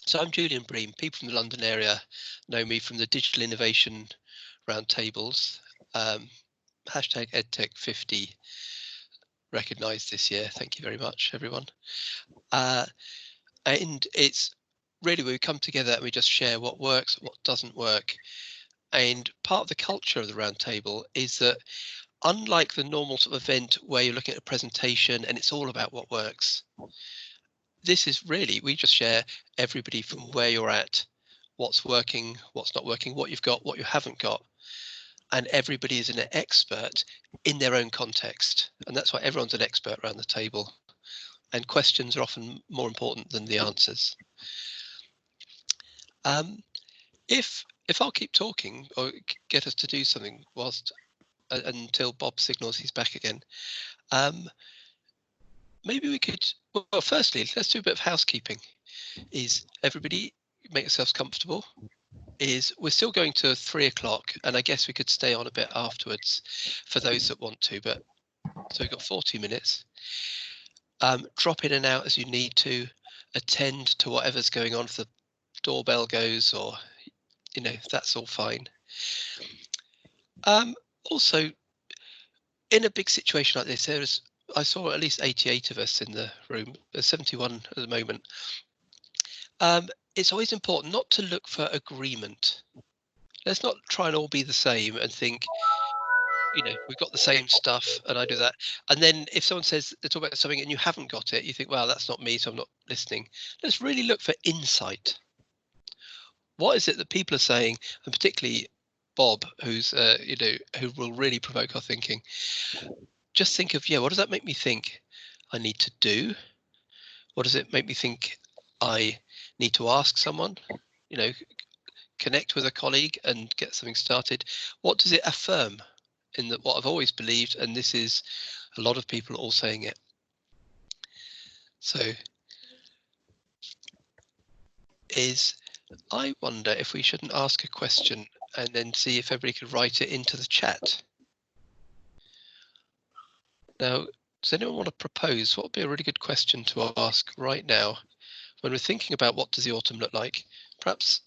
So I'm Julian Bream. People from the London area know me from the Digital Innovation Roundtables. Hashtag EdTech50 recognised this year. Thank you very much, everyone. And it's really where we come together and we just share what works, what doesn't work. And part of the culture of the roundtable is that unlike the normal sort of event where you're looking at a presentation and it's all about what works, this is really, we just share everybody from where you're at, what's working, what's not working, what you've got, what you haven't got. And everybody is an expert in their own context. And that's why everyone's an expert around the table. And questions are often more important than the answers. If I'll keep talking or get us to do something whilst until Bob signals he's back again, maybe we could, well, firstly, let's do a bit of housekeeping. Is everybody make yourselves comfortable? Is we're still going to 3 o'clock, and I guess we could stay on a bit afterwards for those that want to, but so we've got 40 minutes. Drop in and out as you need to, attend to whatever's going on if the doorbell goes, or that's all fine. Also, in a big situation like this, I saw at least 88 of us in the room. There's 71 at the moment. It's always important not to look for agreement. Let's not try and all be the same and think, we've got the same stuff and I do that. And then if someone says they're talking about something and you haven't got it, you think, well, that's not me, so I'm not listening. Let's really look for insight. What is it that people are saying, and particularly Bob, who's who will really provoke our thinking. Just think of, what does that make me think I need to do? What does it make me think I need to ask someone? Connect with a colleague and get something started. What does it affirm in what I've always believed? And this is a lot of people all saying it. So I wonder if we shouldn't ask a question and then see if everybody could write it into the chat. Now, does anyone want to propose what would be a really good question to ask right now when we're thinking about what does the autumn look like? Perhaps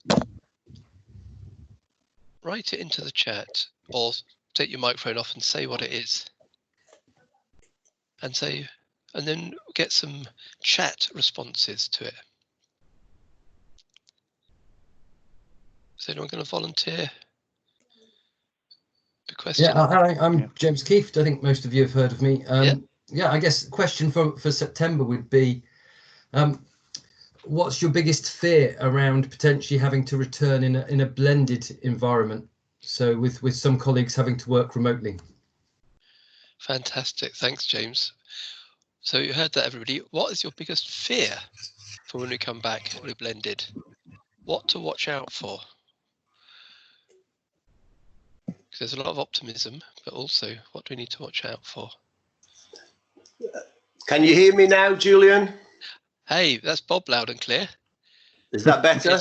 write it into the chat or take your microphone off and say what it is. And then get some chat responses to it. Is anyone going to volunteer a question? Yeah, I'm James Keefe. I think most of you have heard of me. Yeah, I guess the question for September would be, what's your biggest fear around potentially having to return in a blended environment? So with some colleagues having to work remotely. Fantastic. Thanks, James. So you heard that, everybody. What is your biggest fear for when we come back and we're blended? What to watch out for? Because there's a lot of optimism, but also what do we need to watch out for? Can you hear me now, Julian? Hey, that's Bob loud and clear. Is that better?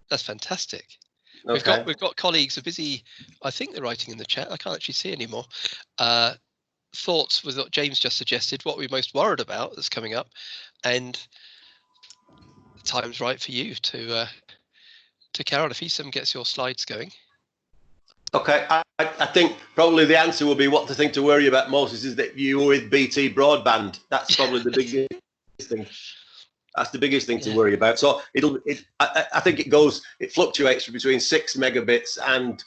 That's fantastic. Okay. We've got colleagues are busy. I think they're writing in the chat. I can't actually see anymore. Thoughts with what James just suggested, what we're most worried about that's coming up, and the time's right for you to carry on. If Esam gets your slides going. Okay, I think probably the answer will be what to think to worry about, Moses, is that you were with BT broadband. That's probably the biggest thing. That's the biggest thing to worry about. So I think it fluctuates between 6 megabits and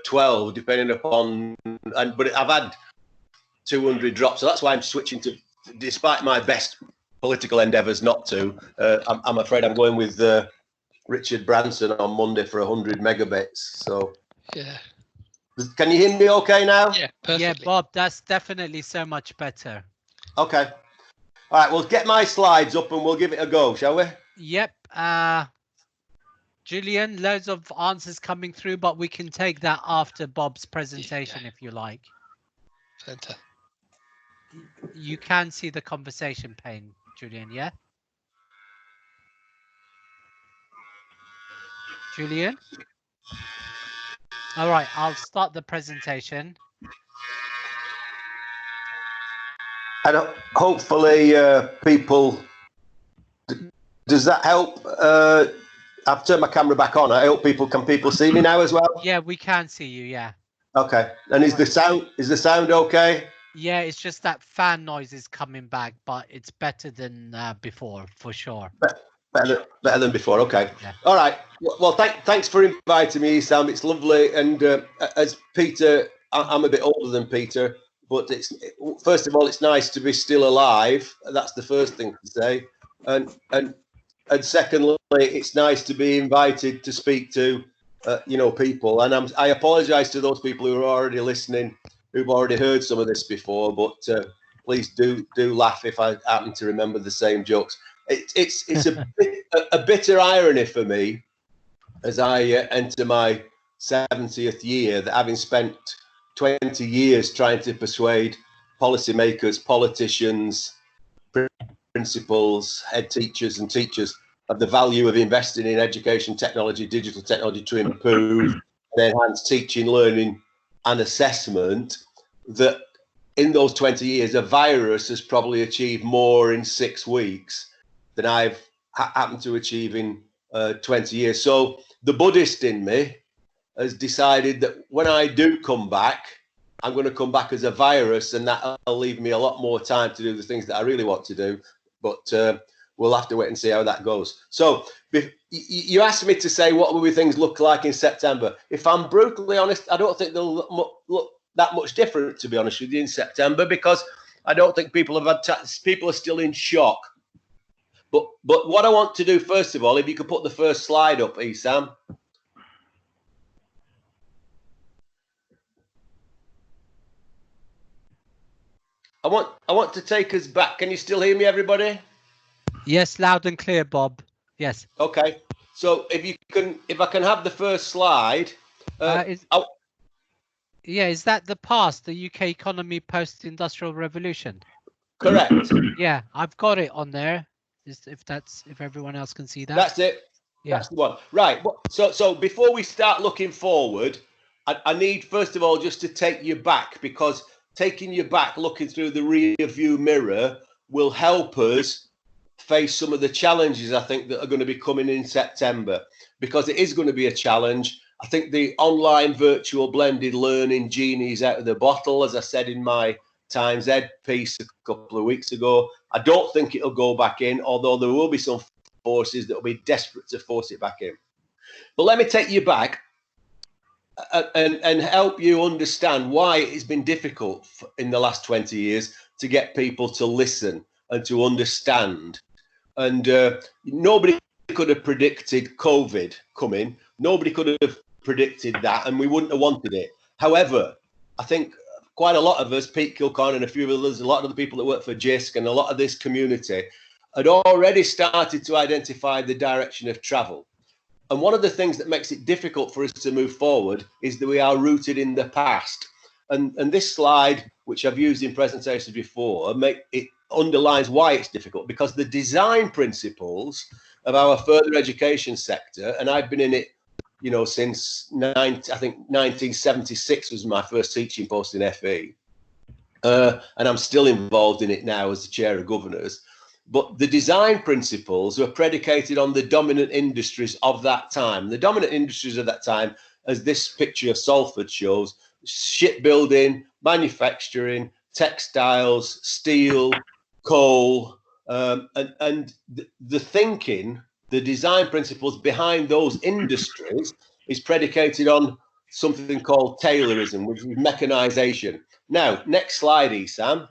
12, depending upon. But I've had 200 drops, so that's why I'm switching to. Despite my best political endeavours not to, I'm afraid I'm going with Richard Branson on Monday for 100 megabits. So. Yeah. Can you hear me okay now? Yeah, perfectly. Yeah, Bob, that's definitely so much better. Okay. All right, we'll get my slides up and we'll give it a go, shall we? Yep. Julian, loads of answers coming through, but we can take that after Bob's presentation if you like. Fantastic. You can see the conversation pane, Julian, yeah? Julian? All right, I'll start the presentation. And hopefully people Does that help? I've turned my camera back on. I hope can people see me now as well? Yeah, we can see you. Yeah. Okay. And is the sound okay? Yeah, it's just that fan noise is coming back, but it's better than before for sure. Better than before. Okay. Yeah. All right. Well, thanks for inviting me, Sam. It's lovely. And as Peter, I'm a bit older than Peter, but first of all, it's nice to be still alive. That's the first thing to say. And secondly, it's nice to be invited to speak to, people. And I apologise to those people who are already listening, who've already heard some of this before. But please do laugh if I happen to remember the same jokes. It's a bitter irony for me as I enter my 70th year that, having spent 20 years trying to persuade policymakers, politicians, principals, head teachers and teachers of the value of investing in education technology, digital technology to improve and enhance teaching, learning and assessment, that in those 20 years, a virus has probably achieved more in 6 weeks than I've happened to achieve in 20 years. So the Buddhist in me has decided that when I do come back, I'm going to come back as a virus, and that'll leave me a lot more time to do the things that I really want to do. But we'll have to wait and see how that goes. So you asked me to say what will things look like in September. If I'm brutally honest, I don't think they'll look that much different, to be honest with you, in September, because I don't think people are still in shock. But what I want to do, first of all, if you could put the first slide up, Sam. I want to take us back. Can you still hear me, everybody? Yes, loud and clear, Bob. Yes. Okay. So if I can have the first slide. Is that the past, the UK economy post-industrial revolution? Correct. Yeah, I've got it on there. If everyone else can see that. That's it. Yeah. That's the one. Right. So before we start looking forward, I need, first of all, just to take you back, because taking you back, looking through the rear view mirror, will help us face some of the challenges, I think, that are going to be coming in September, because it is going to be a challenge. I think the online virtual blended learning genie's out of the bottle, as I said in my Times Ed piece a couple of weeks ago. I don't think it'll go back in, although there will be some forces that will be desperate to force it back in. But let me take you back and help you understand why it's been difficult in the last 20 years to get people to listen and to understand. And nobody could have predicted COVID coming. Nobody could have predicted that, and we wouldn't have wanted it. However, I think quite a lot of us, Pete Kilcorn and a few others, a lot of the people that work for JISC and a lot of this community had already started to identify the direction of travel. And one of the things that makes it difficult for us to move forward is that we are rooted in the past. And this slide, which I've used in presentations before, it underlines why it's difficult, because the design principles of our further education sector, and I've been in it, since I think 1976 was my first teaching post in FE. And I'm still involved in it now as the chair of governors. But the design principles were predicated on the dominant industries of that time. The dominant industries of that time, as this picture of Salford shows, shipbuilding, manufacturing, textiles, steel, coal, and the thinking, the design principles behind those industries is predicated on something called Taylorism, which is mechanization. Now, next slide, Sam,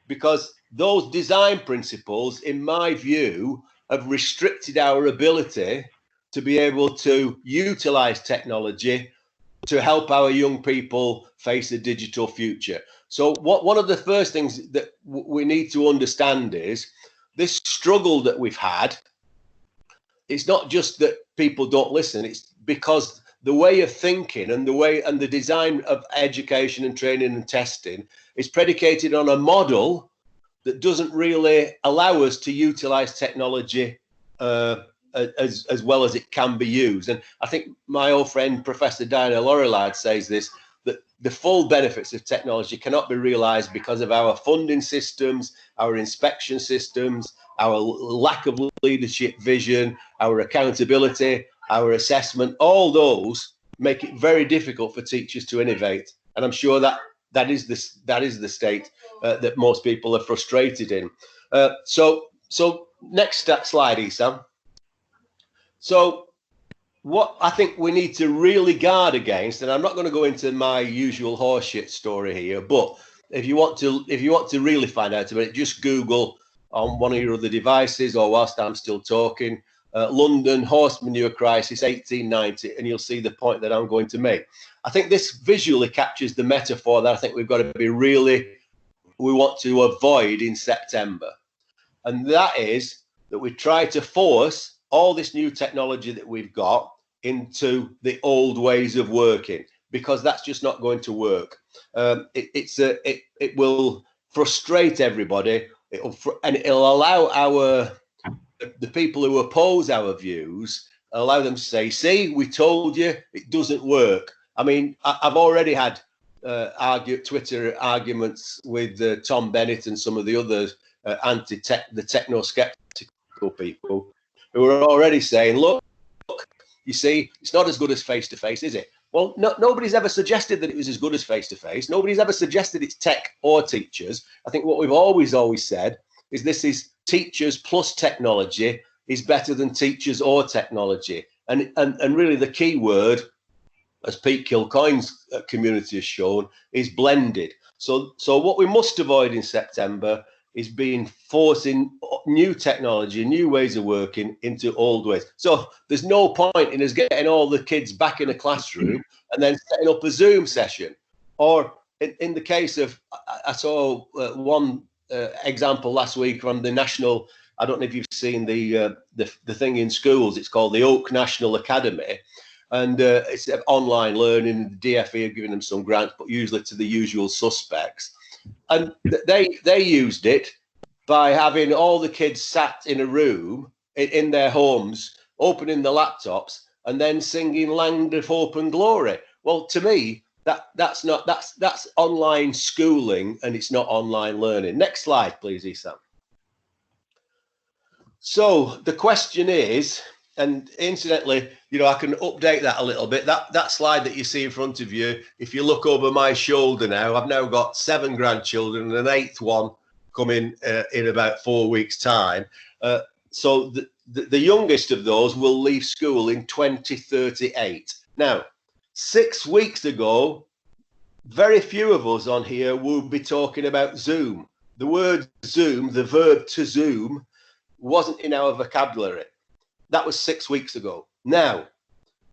because those design principles, in my view, have restricted our ability to be able to utilize technology to help our young people face a digital future. So one of the first things that we need to understand is this struggle that we've had. It's not just that people don't listen, it's because the way of thinking and the design of education and training and testing is predicated on a model that doesn't really allow us to utilize technology as well as it can be used. And I think my old friend, Professor Diana Laurillard, says this, that the full benefits of technology cannot be realized because of our funding systems, our inspection systems, our lack of leadership vision, our accountability, our assessment. All those make it very difficult for teachers to innovate. And I'm sure that is the state that most people are frustrated in. So next slide, Esam. So what I think we need to really guard against, and I'm not going to go into my usual horseshit story here, but if you want to really find out about it, just Google on one of your other devices, or whilst I'm still talking, London horse manure crisis 1890, and you'll see the point that I'm going to make. I think this visually captures the metaphor that I think we've got to be we want to avoid in September, and that is that we try to force all this new technology that we've got into the old ways of working, because that's just not going to work. It will frustrate everybody. It'll allow the people who oppose our views, allow them to say, "See, we told you it doesn't work." I mean, I've already had Twitter arguments with Tom Bennett and some of the other the techno-skeptical people, who are already saying, look, you see, it's not as good as face-to-face, is it? Well, nobody's ever suggested that it was as good as face-to-face. Nobody's ever suggested it's tech or teachers. I think what we've always said is this is teachers plus technology is better than teachers or technology. And really the key word, as Pete Kilcoyne's community has shown, is blended. So what we must avoid in September is forcing new technology, new ways of working into old ways. So there's no point in us getting all the kids back in a classroom and then setting up a Zoom session. Or in the case of, I saw one example last week from the national, I don't know if you've seen the thing in schools, it's called the Oak National Academy. And it's online learning. The DFE are giving them some grants, but usually to the usual suspects. And they used it by having all the kids sat in a room in their homes, opening the laptops, and then singing "Land of Hope and Glory." Well, to me, that's online schooling, and it's not online learning. Next slide, please, Esam. So the question is, and incidentally, I can update that a little bit. That slide that you see in front of you, if you look over my shoulder now, I've now got 7 grandchildren and an 8th one coming in about 4 weeks' time. So the youngest of those will leave school in 2038. Now, 6 weeks ago, very few of us on here would be talking about Zoom. The word Zoom, the verb to Zoom, wasn't in our vocabulary. That was 6 weeks ago. Now,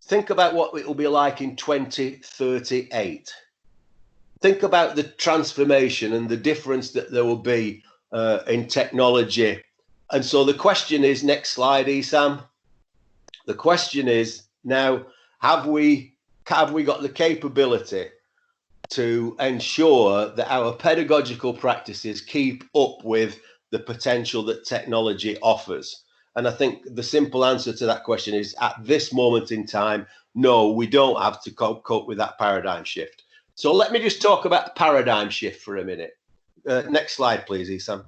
think about what it will be like in 2038. Think about the transformation and the difference that there will be in technology. And so the question is, next slide, Esam. The question is now, have we got the capability to ensure that our pedagogical practices keep up with the potential that technology offers? And I think the simple answer to that question is, at this moment in time, no, we don't have to cope with that paradigm shift. So let me just talk about the paradigm shift for a minute. Next slide, please, Esam.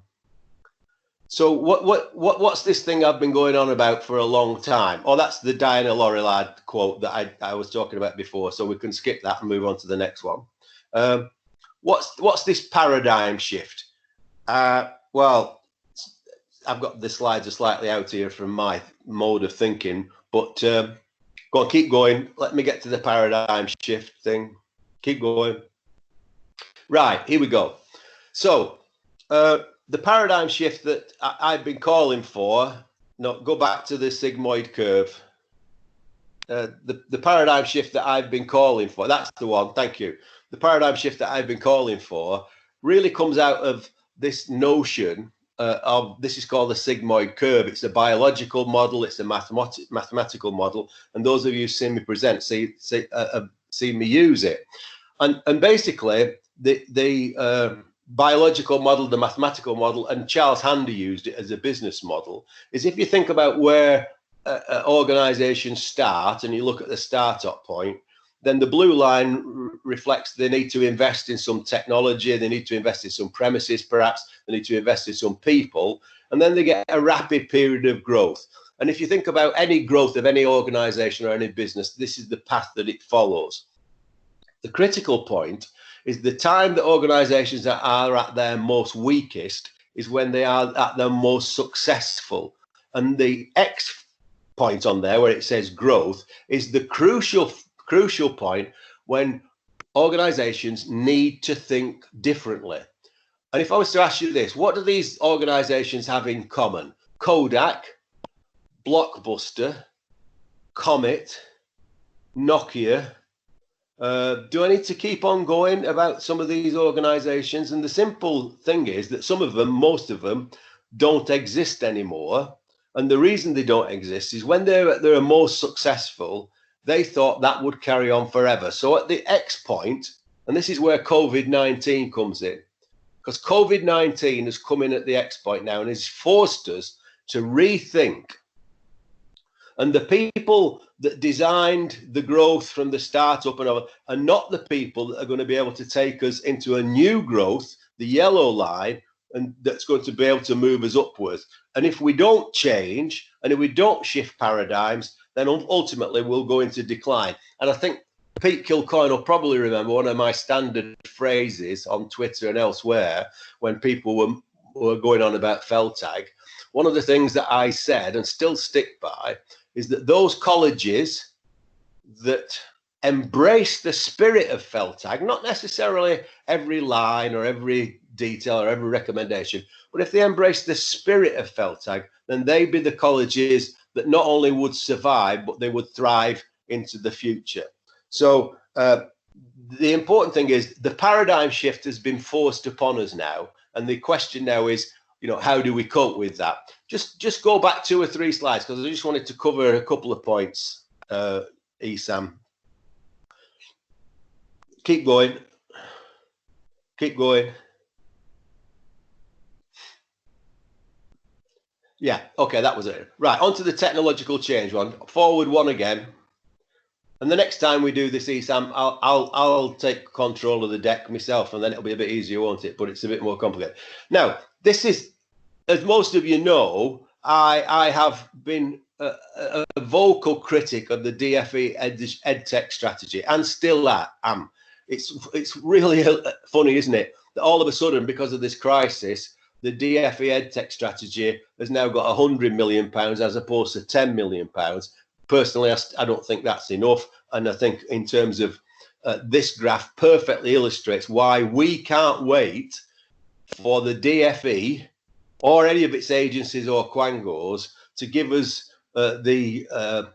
So what's this thing I've been going on about for a long time? Oh, that's the Diana Laurillard quote that I was talking about before. So we can skip that and move on to the next one. What's this paradigm shift? Well, I've got the slides are slightly out here from my mode of thinking, but go on, keep going. Let me get to the paradigm shift thing. Keep going. Right, here we go. So the paradigm shift that I've been calling for, no, go back to the sigmoid curve. The paradigm shift that I've been calling for, that's the one, thank you. The paradigm shift that I've been calling for really comes out of this notion this is called the sigmoid curve. It's a biological model. It's a mathematical model. And those of you who've seen me present, see me use it. And basically, the biological model, the mathematical model, and Charles Handy used it as a business model, is if you think about where organizations start and you look at the startup point, then the blue line reflects they need to invest in some technology, they need to invest in some premises, perhaps they need to invest in some people, and then they get a rapid period of growth. And if you think about any growth of any organization or any business, this is the path that it follows. The critical point is the time that organizations are at their most weakest is when they are at their most successful. And the X point on there where it says growth is the crucial point when organizations need to think differently. And if I was to ask you this, what do these organizations have in common? Kodak, Blockbuster, Comet, Nokia. Do I need to keep on going about some of these organizations? And the simple thing is that some of them, most of them, don't exist anymore. And the reason they don't exist is when they're most successful, they thought that would carry on forever. So at the X point, and this is where COVID-19 comes in, because COVID-19 has come in at the X point now and has forced us to rethink. And the people that designed the growth from the startup and all are not the people that are going to be able to take us into a new growth, the yellow line, and that's going to be able to move us upwards. And if we don't change and if we don't shift paradigms, then ultimately we'll go into decline. And I think Pete Kilcoyne will probably remember one of my standard phrases on Twitter and elsewhere when people were going on about Feltag. One of the things that I said and still stick by is that those colleges that embrace the spirit of Feltag, not necessarily every line or every detail or every recommendation, but if they embrace the spirit of Feltag, then they'd be the colleges that not only would survive, but they would thrive into the future. So the important thing is the paradigm shift has been forced upon us now. And the question now is, how do we cope with that? Just go back 2 or 3 slides, because I just wanted to cover a couple of points, Esam. Keep going. Keep going. Yeah, okay, that was it. Right, onto the technological change one. Forward one again. And the next time we do this, Esam, I'll take control of the deck myself, and then it'll be a bit easier, won't it? But it's a bit more complicated. Now, this is, as most of you know, I have been a vocal critic of the DFE EdTech strategy, and still am. It's really funny, isn't it, that all of a sudden, because of this crisis, the DFE EdTech strategy has now got £100 million as opposed to £10 million. Personally, I don't think that's enough. And I think in terms of this graph perfectly illustrates why we can't wait for the DFE or any of its agencies or quangos to give us the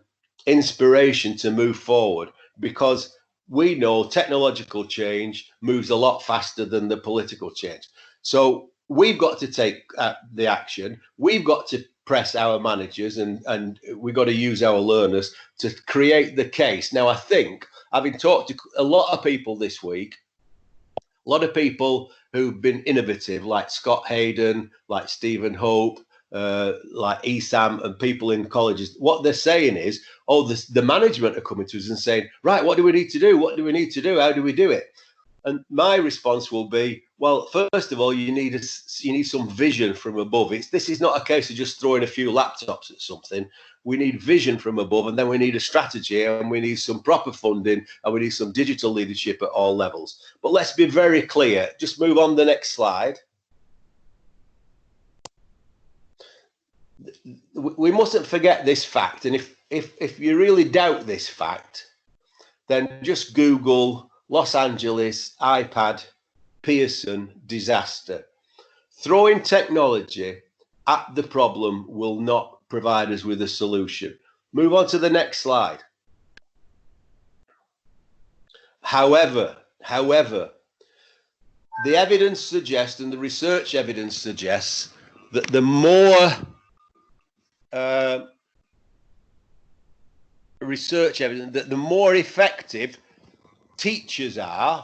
inspiration to move forward, because we know technological change moves a lot faster than the political change. So we've got to take the action. We've got to press our managers, and we've got to use our learners to create the case. Now, I think, having talked to a lot of people this week, a lot of people who've been innovative, like Scott Hayden, like Stephen Hope, like Esam, and people in colleges, what they're saying is, the management are coming to us and saying, right, what do we need to do? What do we need to do? How do we do it? And my response will be, well, first of all, you need some vision from above. This is not a case of just throwing a few laptops at something. We need vision from above, and then we need a strategy, and we need some proper funding, and we need some digital leadership at all levels. But let's be very clear. Just move on to the next slide. We mustn't forget this fact. And if you really doubt this fact, then just Google Los Angeles iPad Pearson disaster. Throwing technology at the problem will not provide us with a solution. Move on to the next slide. However, the evidence suggests, and the research evidence suggests, that the more research evidence, that the more effective teachers are,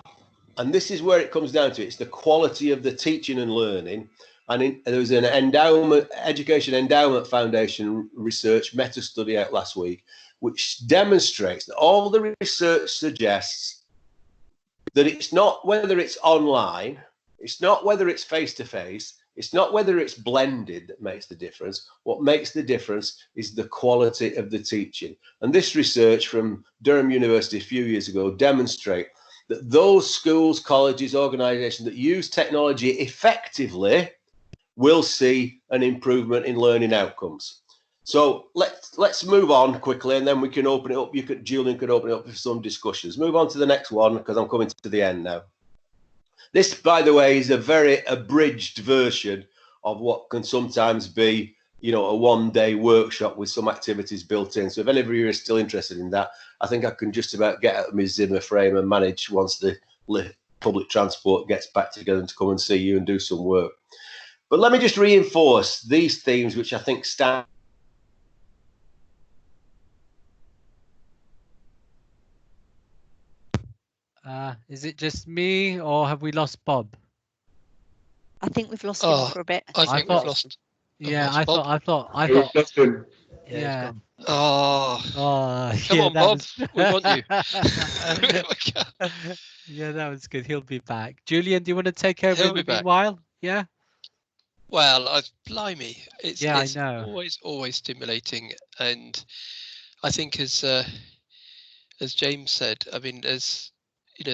and this is where it comes down to, it's the quality of the teaching and learning, and there was an Education Endowment Foundation research meta-study out last week, which demonstrates that all the research suggests that it's not whether it's online, it's not whether it's face-to-face, it's not whether it's blended that makes the difference. What makes the difference is the quality of the teaching. And this research from Durham University a few years ago demonstrate that those schools, colleges, organisations that use technology effectively will see an improvement in learning outcomes. So let's move on quickly, and then we can open it up. Julian could open it up for some discussions. Move on to the next one, because I'm coming to the end now. This, by the way, is a very abridged version of what can sometimes be, a one-day workshop with some activities built in. So if any of you are still interested in that, I think I can just about get out of my Zimmer frame and manage once the public transport gets back together to come and see you and do some work. But let me just reinforce these themes, which I think stand. Is it just me, or have we lost Bob? I think we've lost him for a bit. I think we've lost. Yeah, lost Bob. I thought. Yeah. Oh, come yeah, on, Bob. We want you. Yeah, that was good. He'll be back. Julian, do you want to take over He'll in be the back. meanwhile? Yeah. Well, blimey, it's I know. always stimulating, and I think as James said, I mean, there's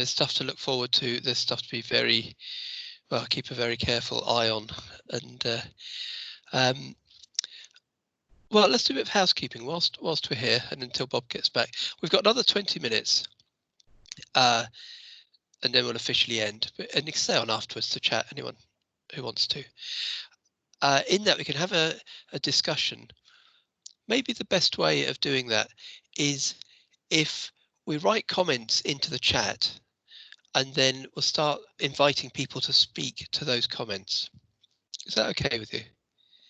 stuff to look forward to. There's stuff to be keep a very careful eye on, and well, let's do a bit of housekeeping whilst we're here, and until Bob gets back. We've got another 20 minutes, and then we'll officially end. And you can stay on afterwards to chat, anyone who wants to. In that, we can have a discussion. Maybe the best way of doing that is if we write comments into the chat, and then we'll start inviting people to speak to those comments. Is that okay with you?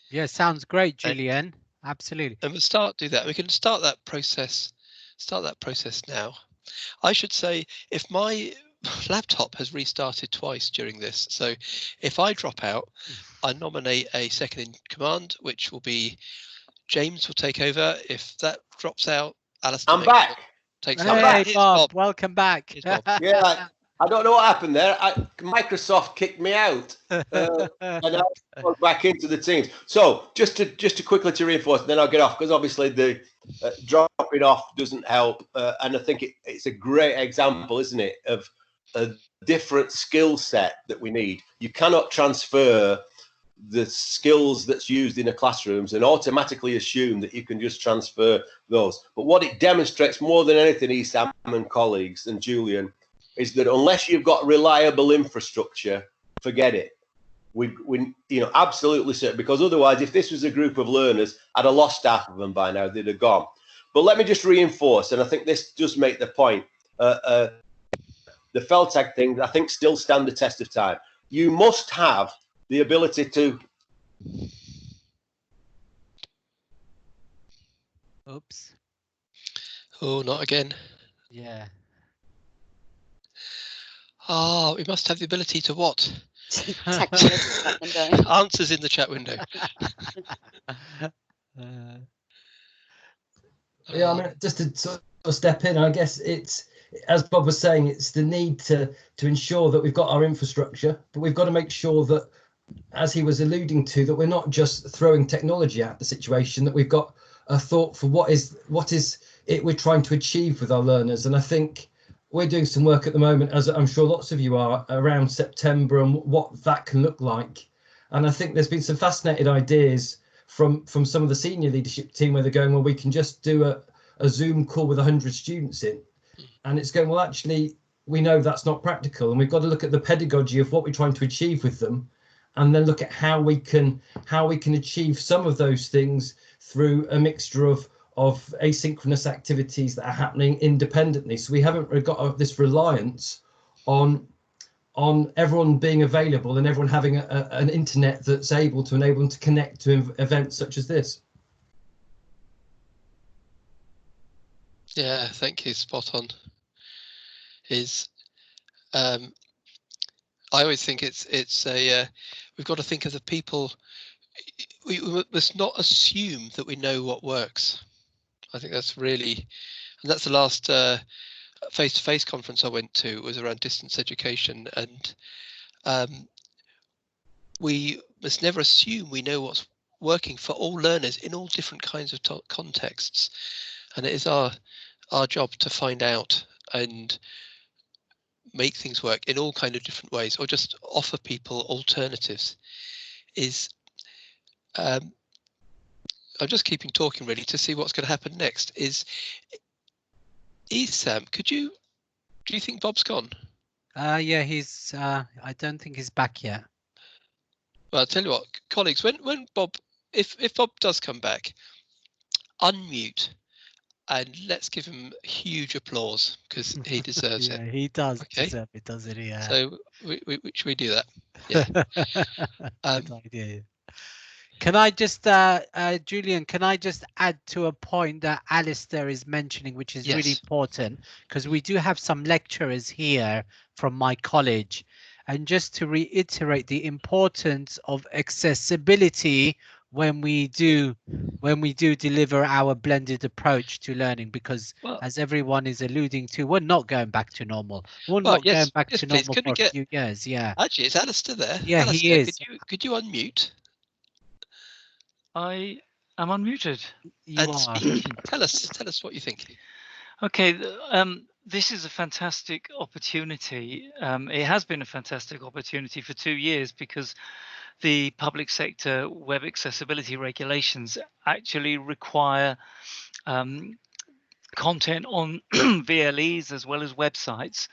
Yeah, sounds great, Julian. Absolutely. And we'll do that. We can start that process now. I should say, if my laptop has restarted twice during this, so if I drop out, I nominate a second in command, which will be James will take over. If that drops out, Alistair I'm back. Takes Hey, over. Bob, welcome back. Bob. Yeah, I don't know what happened there. Microsoft kicked me out, and I went back into the Teams. So just to quickly to reinforce, then I'll get off, because obviously the dropping off doesn't help, and I think it's a great example, isn't it, of a different skill set that we need. You cannot transfer the skills that's used in a classrooms and automatically assume that you can just transfer those. But what it demonstrates more than anything, Esam and colleagues and Julian, is that unless you've got reliable infrastructure, forget it. We absolutely certain, because otherwise, if this was a group of learners, I'd have lost half of them by now. They'd have gone. But let me just reinforce, and I think this does make the point. The FELTAG thing, I think, still stand the test of time. You must have the ability to. Oops. Oh, not again. Yeah. Oh, we must have the ability to what? Window. Answers in the chat window. Yeah, I mean, just to sort of step in, I guess it's, as Bob was saying, it's the need to ensure that we've got our infrastructure, but we've got to make sure that, as he was alluding to, that we're not just throwing technology at the situation, that we've got a thought for what is it we're trying to achieve with our learners. And I think we're doing some work at the moment, as I'm sure lots of you are, around September and what that can look like. And I think there's been some fascinating ideas from some of the senior leadership team where they're going, well, we can just do a Zoom call with 100 students in. And it's going, well, actually, we know that's not practical. And we've got to look at the pedagogy of what we're trying to achieve with them, and then look at how we can achieve some of those things through a mixture of asynchronous activities that are happening independently. So we haven't got this reliance on everyone being available and everyone having an internet that's able to enable them to connect to events such as this. Yeah, thank you. Spot on. I always think it's we've got to think of the people. We must not assume that we know what works. I think that's really, and that's the last face-to-face conference I went to, was around distance education, and we must never assume we know what's working for all learners in all different kinds of contexts, and it is our job to find out and make things work in all kind of different ways, or just offer people alternatives. I'm just keeping talking really to see what's going to happen next. Is Sam, do you think Bob's gone? Yeah, he's I don't think he's back yet. Well, I'll tell you what, colleagues, when Bob, if Bob does come back, unmute and let's give him huge applause, because he deserves Yeah, it. he does Okay. deserve it, doesn't he? Yeah. So should we do that? Yeah. Good idea. Can I just, Julian, can I just add to a point that Alistair is mentioning, which is really Yes. important, because we do have some lecturers here from my college. And just to reiterate the importance of accessibility when we do deliver our blended approach to learning, because as everyone is alluding to, we're not going back to normal. We're not going back to normal for a few years. Yeah. Actually, is Alistair there? Yeah, Alistair, he is. Could you unmute? I am unmuted. You are. Speak. Tell us what you think. Okay, this is a fantastic opportunity. It has been a fantastic opportunity for 2 years, because the public sector web accessibility regulations actually require content on VLEs as well as websites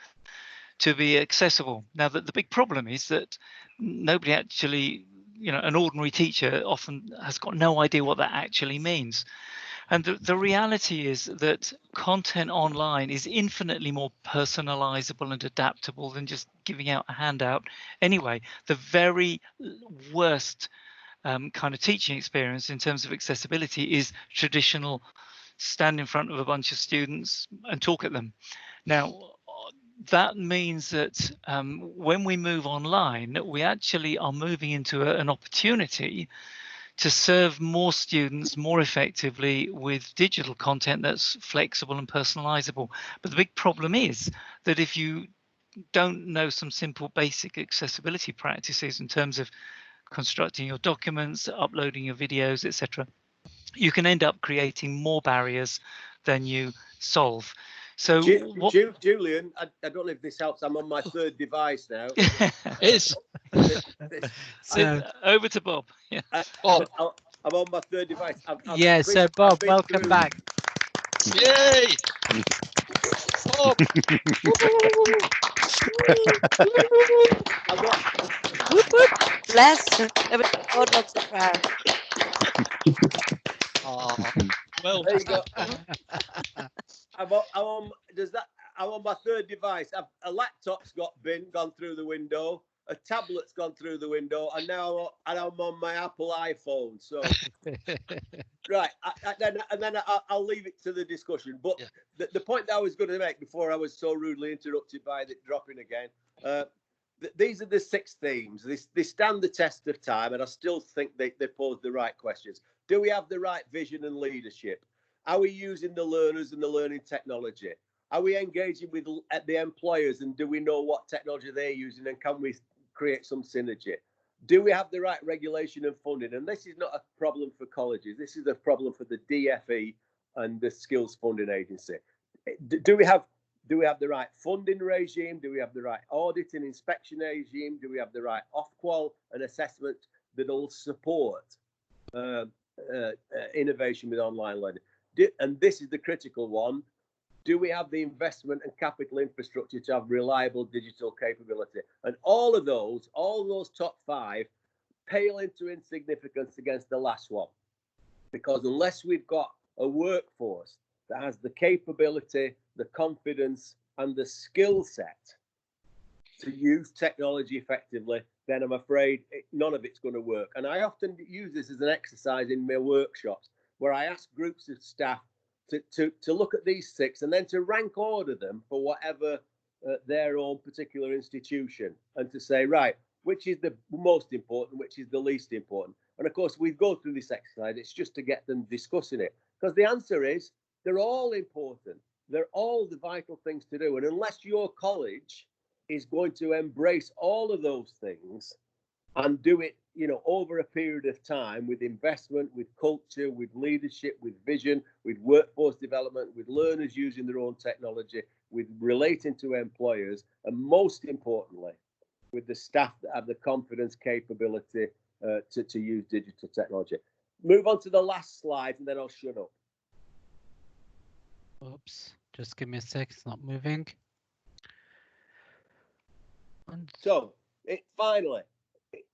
to be accessible. Now, the big problem is that nobody actually, an ordinary teacher often has got no idea what that actually means. And the reality is that content online is infinitely more personalizable and adaptable than just giving out a handout. Anyway, the very worst kind of teaching experience in terms of accessibility is traditional stand in front of a bunch of students and talk at them. Now, that means that when we move online, we actually are moving into an opportunity to serve more students more effectively with digital content that's flexible and personalizable. But the big problem is that if you don't know some simple basic accessibility practices in terms of constructing your documents, uploading your videos, etc., you can end up creating more barriers than you solve. So Julian, I don't know if this helps. I'm on my third device now. Is so over to Bob. Yeah. I'm on my third device. So Bob, welcome back. Yay! Bob. Bless. God loves a crowd. Well, there you go. I'm on my third device. A laptop's gone through the window. A tablet's gone through the window, and now I'm on my Apple iPhone. So, right, then I'll leave it to the discussion. But the point that I was going to make before I was so rudely interrupted by it dropping again, these are the 6 themes. They stand the test of time, and I still think they pose the right questions. Do we have the right vision and leadership? Are we using the learners and the learning technology? Are we engaging with the employers, and do we know what technology they're using, and can we create some synergy? Do we have the right regulation and funding? And this is not a problem for colleges. This is a problem for the DFE and the Skills Funding Agency. Do we have the right funding regime? Do we have the right audit and inspection regime? Do we have the right off-qual and assessment that will support innovation with online learning? And this is the critical one. Do we have the investment and capital infrastructure to have reliable digital capability? And all those top 5 pale into insignificance against the last one. Because unless we've got a workforce that has the capability, the confidence, and the skill set to use technology effectively, then I'm afraid none of it's going to work. And I often use this as an exercise in my workshops, where I ask groups of staff to look at these 6 and then to rank order them for whatever their own particular institution, and to say, right, which is the most important, which is the least important. And of course, we go through this exercise. It's just to get them discussing it, because the answer is they're all important. They're all the vital things to do. And unless your college is going to embrace all of those things and do it, you know, over a period of time with investment, with culture, with leadership, with vision, with workforce development, with learners using their own technology, with relating to employers, and most importantly, with the staff that have the confidence, capability to use digital technology. Move on to the last slide and then I'll shut up. Oops, just give me a sec, it's not moving. So, finally,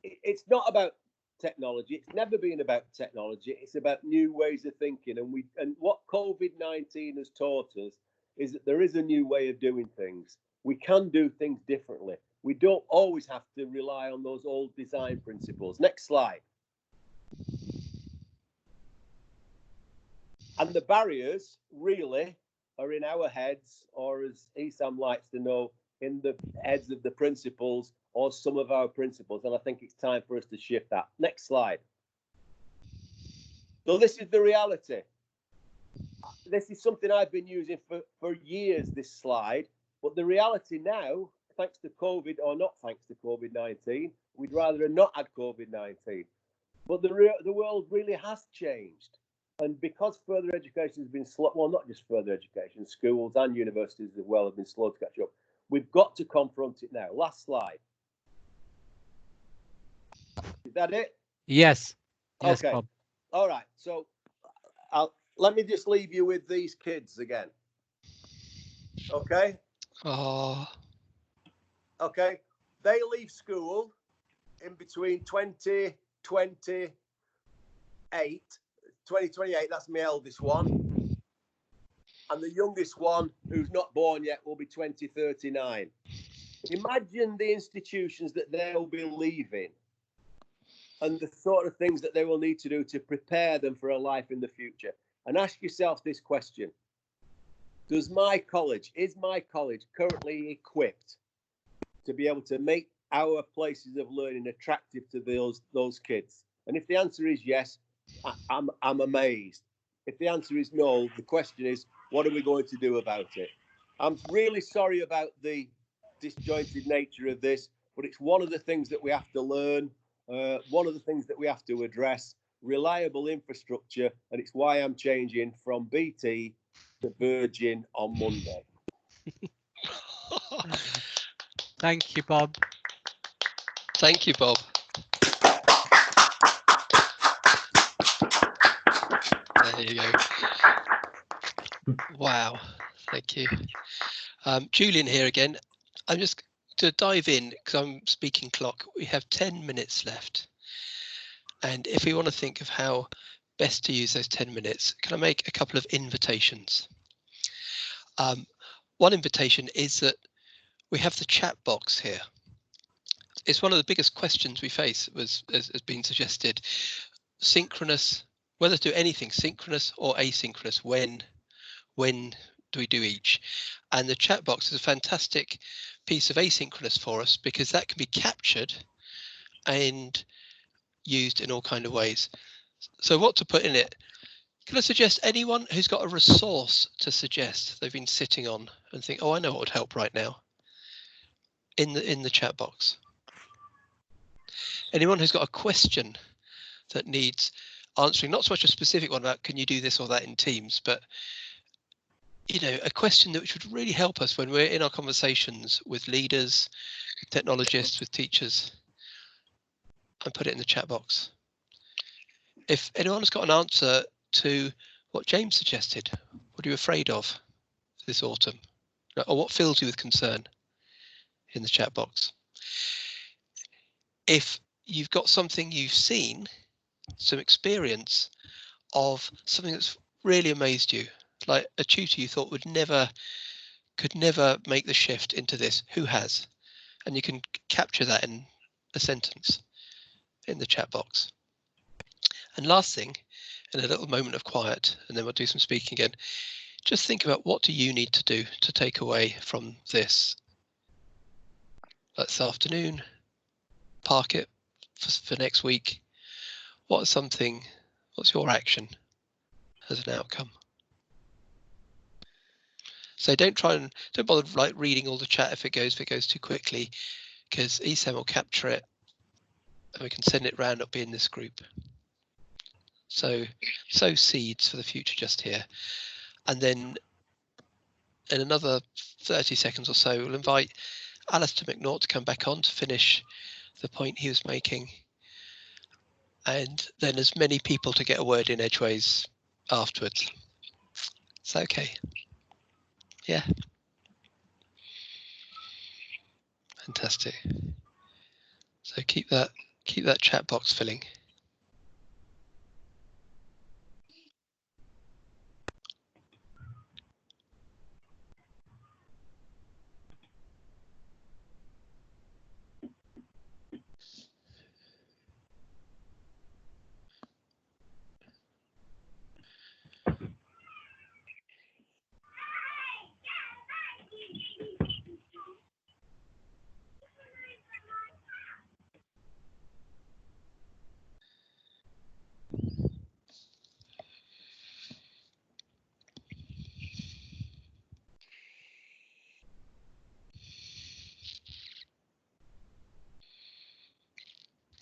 it's not about technology. It's never been about technology. It's about new ways of thinking. And what COVID-19 has taught us is that there is a new way of doing things. We can do things differently. We don't always have to rely on those old design principles. Next slide. And the barriers really are in our heads, or as Esam likes to know, in the heads of the principals or some of our principals. And I think it's time for us to shift that. Next slide. So this is the reality. This is something I've been using for years, this slide. But the reality now, thanks to COVID or not thanks to COVID-19, we'd rather have not had COVID-19. But the world really has changed. And because further education has been slow, well, not just further education, schools and universities as well have been slow to catch up. We've got to confront it now. Last slide. Is that it? Yes. Yes, okay. Bob. All right. So let me just leave you with these kids again. Okay. Oh. Okay. They leave school in between 2028, that's my eldest one. And the youngest one, who's not born yet, will be 2039. Imagine the institutions that they'll be leaving and the sort of things that they will need to do to prepare them for a life in the future. And ask yourself this question. Is my college currently equipped to be able to make our places of learning attractive to those kids? And if the answer is yes, I'm amazed. If the answer is no, the question is, what are we going to do about it? I'm really sorry about the disjointed nature of this, but it's one of the things that we have to learn, one of the things that we have to address, reliable infrastructure, and it's why I'm changing from BT to Virgin on Monday. Thank you, Bob. Thank you, Bob. There you go. Wow, thank you. Julian here again. I'm just to dive in because I'm speaking clock. We have 10 minutes left. And if we want to think of how best to use those 10 minutes, can I make a couple of invitations? One invitation is that we have the chat box here. It's one of the biggest questions we face, has been suggested. Synchronous, whether to do anything synchronous or asynchronous, when do we do each? And the chat box is a fantastic piece of asynchronous for us because that can be captured and used in all kinds of ways. So what to put in it? Can I suggest anyone who's got a resource to suggest they've been sitting on and think, oh, I know what would help right now, in the chat box? Anyone who's got a question that needs answering, not so much a specific one about can you do this or that in Teams, but a question that which would really help us when we're in our conversations with leaders, with technologists, with teachers, and put it in the chat box. If anyone has got an answer to what James suggested, what are you afraid of this autumn? Or what fills you with concern, in the chat box. If you've got something you've seen, some experience of something that's really amazed you, like a tutor you thought could never make the shift into this, who has? And you can capture that in a sentence in the chat box. And last thing, in a little moment of quiet, and then we'll do some speaking again, just think about what do you need to do to take away from this afternoon, park it for next week, what's your action as an outcome? So don't bother like reading all the chat if it goes too quickly, because ESAM will capture it and we can send it round up in this group. So sow seeds for the future just here. And then in another 30 seconds or so, we'll invite Alistair McNaught to come back on to finish the point he was making. And then as many people to get a word in edgeways afterwards. Is that okay? Yeah. Fantastic. So keep that chat box filling.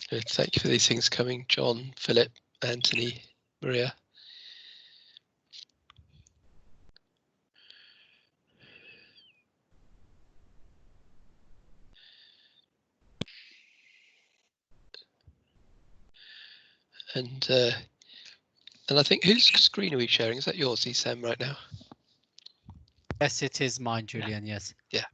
Good. Thank you for these things coming, John, Philip, Anthony, Maria. And I think, whose screen are we sharing? Is that yours, ESAM, right now? Yes, it is mine, Julian. Yes. Yeah.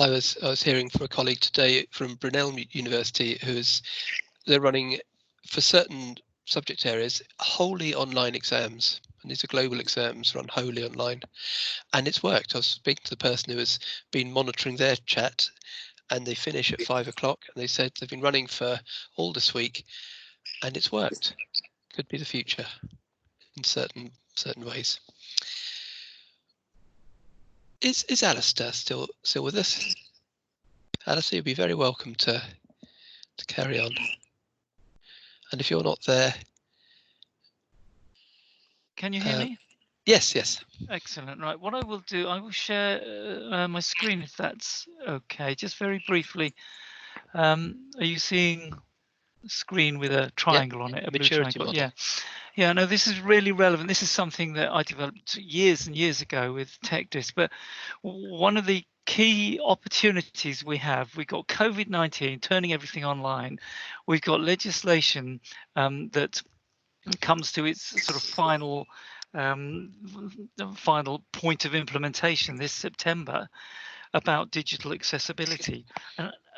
I was hearing from a colleague today from Brunel University they're running for certain subject areas wholly online exams, and these are global exams run wholly online, and it's worked. I was speaking to the person who has been monitoring their chat, and they finish at 5 o'clock, and they said they've been running for all this week, and it's worked. Could be the future in certain ways. Is Alistair still with us? Alistair, you'd be very welcome to carry on. And if you're not there, Can you hear me? Yes. Excellent. Right. What I will do, I will share my screen if that's okay. Just very briefly. Are you seeing a screen with a triangle on it? A blue Maturity triangle. model. Yeah. No, this is really relevant. This is something that I developed years and years ago with TechDis. But one of the key opportunities we've got COVID-19 turning everything online. We've got legislation that comes to its sort of final point of implementation this September about digital accessibility,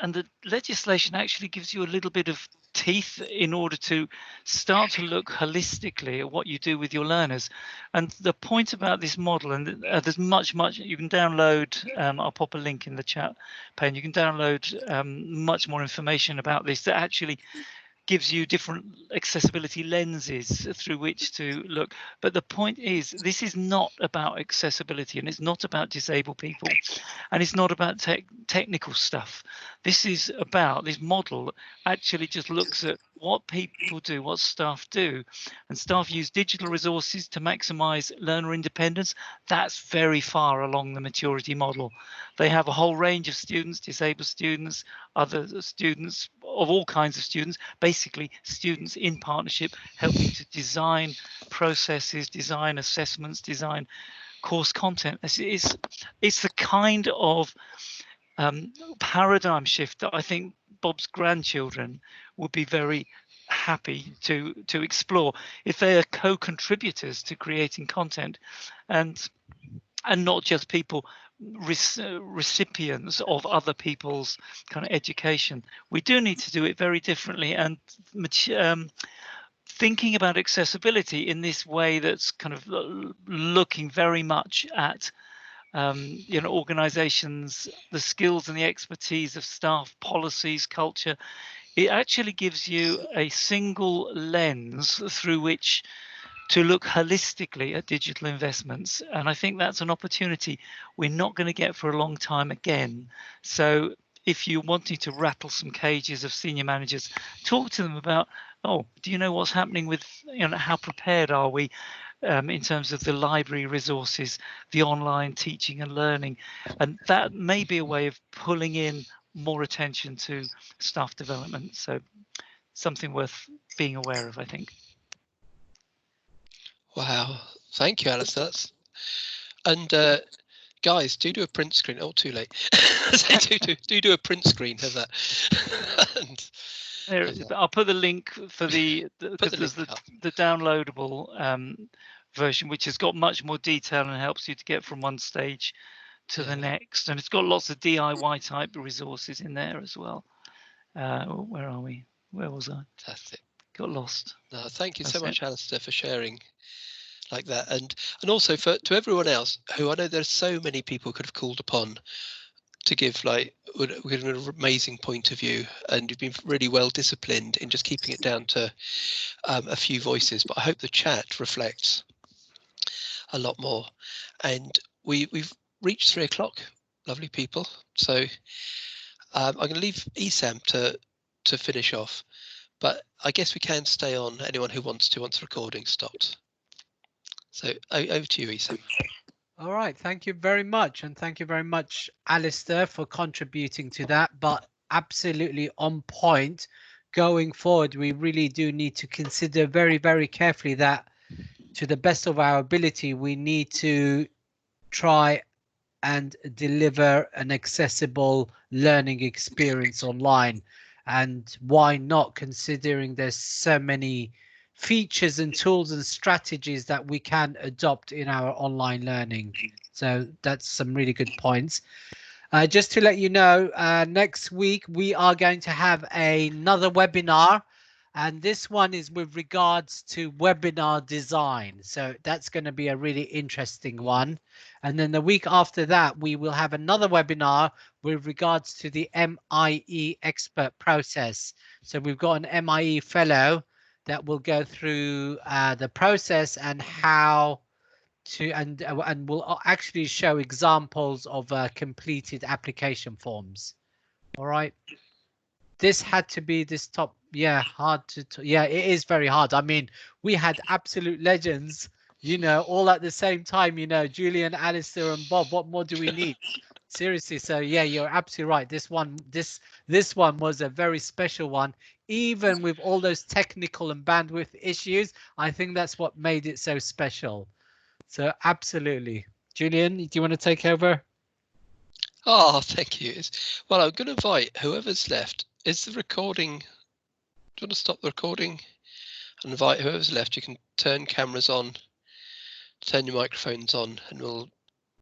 and the legislation actually gives you a little bit of teeth in order to start to look holistically at what you do with your learners. And the point about this model, and there's much you can download, I'll pop a link in the chat pane, you can download much more information about this that actually gives you different accessibility lenses through which to look. But the point is, this is not about accessibility, and it's not about disabled people, and it's not about technical stuff. This model actually just looks at what people do, what staff do, and staff use digital resources to maximize learner independence. That's very far along the maturity model. They have a whole range of students, disabled students, other students, of all kinds of students, basically students in partnership, helping to design processes, design assessments, design course content. It's the kind of paradigm shift that I think Bob's grandchildren would be very happy to explore if they are co-contributors to creating content, and not just people recipients of other people's kind of education. We do need to do it very differently, and thinking about accessibility in this way that's kind of looking very much at you know, organizations, the skills and the expertise of staff, policies, culture. It actually gives you a single lens through which to look holistically at digital investments. And I think that's an opportunity we're not going to get for a long time again. So if you're wanting to rattle some cages of senior managers, talk to them about, oh, do you know what's happening with, you know, how prepared are we in terms of the library resources, the online teaching and learning? And that may be a way of pulling in more attention to staff development. So something worth being aware of, I think. Wow, thank you, Alistair. And guys, do a print screen. Oh, too late. do a print screen of that. And, I'll put the link for because there's the downloadable version, which has got much more detail and helps you to get from one stage to the next. And it's got lots of DIY type resources in there as well. Where are we? Where was I? Fantastic. Got lost. No, thank you so much, Alistair, for sharing like that, and also to everyone else who I know there's so many people could have called upon to give like with an amazing point of view, and you've been really well disciplined in just keeping it down to a few voices. But I hope the chat reflects a lot more. And we've reached 3 o'clock, lovely people. So I'm going to leave Esam to finish off, but I guess we can stay on, anyone who wants to, once the recording stopped. So over to you, Esam. All right, thank you very much. And thank you very much, Alistair, for contributing to that. But absolutely on point. Going forward, we really do need to consider very, very carefully that to the best of our ability, we need to try and deliver an accessible learning experience online. And why not, considering there's so many features and tools and strategies that we can adopt in our online learning. So that's some really good points. Just to let you know, next week we are going to have another webinar, and this one is with regards to webinar design. So that's going to be a really interesting one. And then the week after that, we will have another webinar with regards to the MIE expert process. So we've got an MIE fellow that will go through the process and how to, and will actually show examples of completed application forms. All right. This had to be this top. Yeah, hard to. Yeah, it is very hard. I mean, we had absolute legends, you know, all at the same time. You know, Julian, Alistair, and Bob. What more do we need? Seriously. So yeah, you're absolutely right. This one was a very special one. Even with all those technical and bandwidth issues, I think that's what made it so special. So absolutely. Julian, do you want to take over? Oh, thank you. Well, I'm going to invite whoever's left. Is the recording? Do you want to stop the recording? And invite whoever's left. You can turn cameras on, turn your microphones on, and we'll